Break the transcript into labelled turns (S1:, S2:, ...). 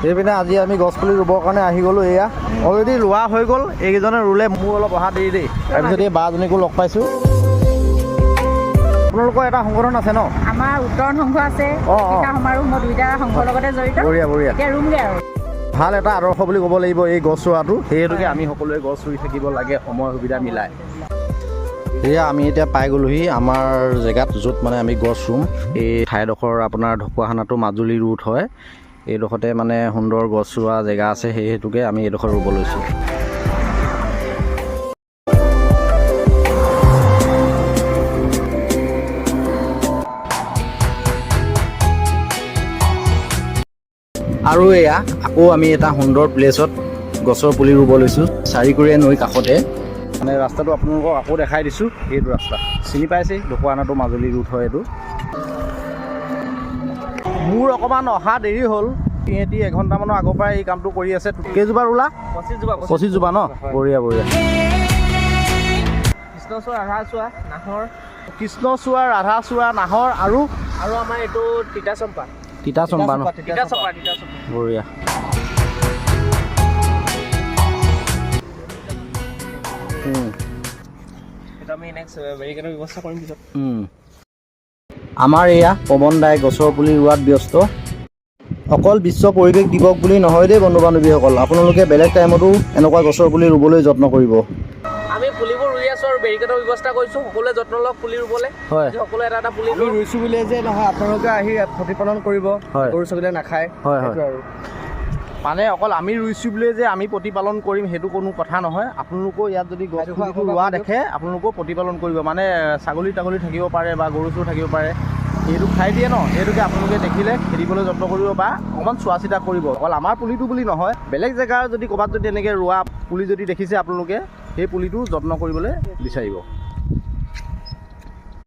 S1: এইপিনে আজি আমি গছপুলি ৰুবৰ কাৰণে আহি গ'লোঁ। এয়া অলৰেডি ৰোৱা হৈ গ'ল, এইকেইজনে ৰুলে, মোৰ অলপ অহা দেৰি দেই। তাৰপিছত এই বাজনীকো লগ পাইছোঁ। আপোনালোকৰ এটা সংগঠন আছে ন?
S2: আমাৰ উত্তৰণ সংঘ আছে, সমাৰোহ, মই দুইটা সংঘৰ লগতে জড়িত।
S1: বঢ়িয়া বঢ়িয়া,
S2: এতিয়া ৰুমগৈ আৰু।
S1: ভাল এটা আদৰ্শ বুলি ক'ব লাগিব এই গছ ৰোৱাটো। সেইহেতুকে আমি সকলোৱে গছ ৰুই থাকিব লাগে সময় সুবিধা মিলাই। এয়া আমি এতিয়া পাই গ'লোহি আমাৰ জেগাত, য'ত মানে আমি গছ ৰুম। এই ঠাইডোখৰ আপোনাৰ ঢকুৱাখানাটো মাজুলী ৰুট হয়। এইডোখৰতে মানে সুন্দৰ গছ ৰোৱা জেগা আছে, সেই হেতুকে আমি এইডোখৰ ৰুব লৈছোঁ। আৰু এয়া আকৌ আমি এটা সুন্দৰ প্লেচত গছৰ পুলি ৰুব লৈছোঁ, চাৰিকুৰীয়া নৈ কাষতে। মানে ৰাস্তাটো আপোনালোকক আকৌ দেখাই দিছোঁ। এইটো ৰাস্তা চিনি পাইছেই, ঢকুৱাখানাটো মাজুলী ৰুট হয় এইটো। মোৰ অকণমান অহা দেৰি হ'ল, সিহঁতি এঘণ্টামানৰ আগৰ পৰাই এই কামটো কৰি আছে। কেইজোপা ৰুলা? 25 জোপা ন? বঢ়িয়া বঢ়িয়া।
S3: কৃষ্ণচূড়া, ৰাধাচূড়া, নাহৰ,
S1: কৃষ্ণচূড়া, ৰাধাচূড়া, নাহৰ আৰু
S3: আমাৰ এইটো তিতাচম্পা।
S1: তিতাচম্পা ন?
S3: তিতাচম্পা।
S1: বঢ়িয়া।
S3: এটা আমি নেক্সট বেৰিকেডৰ ব্যৱস্থা কৰিম পিছত।
S1: আমাৰ এয়া পৱন দাই গছৰ পুলি ৰোৱাত ব্যস্ত। অকল বিশ্ব পৰিৱেশ দিৱস বুলি নহয় দেই বন্ধু বান্ধৱীসকল, আপোনালোকে বেলেগ টাইমতো এনেকুৱা গছৰ পুলি ৰুবলৈ যত্ন কৰিব।
S3: আমি পুলিবোৰ ৰুই আছোঁ আৰু বেৰিকেডৰ ব্যৱস্থা কৰিছোঁ। সকলোৱে যত্ন লওক পুলি ৰুবলৈ।
S1: হয়,
S3: সকলোৱে এটা এটা পুলি
S4: ৰুইছোঁ বুলিয়ে যে নহয়, আপোনালোকে আহি প্ৰতিপালন কৰিব।
S1: হয়,
S4: গৰু ছাগলীয়ে নাখায়।
S1: হয় হয়।
S4: আৰু
S1: মানে অকল আমি ৰুইছোঁ বুলিয়ে যে আমি প্ৰতিপালন কৰিম সেইটো কোনো কথা নহয়। আপোনালোকেও ইয়াত যদি গছ পুলিটো ৰোৱা দেখে, আপোনালোকেও প্ৰতিপালন কৰিব। মানে ছাগলী তাগলী থাকিব পাৰে বা গৰু চৰু থাকিব পাৰে, সেইটো খাই দিয়ে ন। সেইটোকে আপোনালোকে দেখিলে খেদিবলৈ যত্ন কৰিব বা অকণমান চোৱা চিতা কৰিব। অকল আমাৰ পুলিটো বুলি নহয়, বেলেগ জেগাৰ যদি ক'ৰবাত যদি এনেকৈ ৰোৱা পুলি যদি দেখিছে আপোনালোকে, সেই পুলিটো যত্ন কৰিবলৈ বিচাৰিব।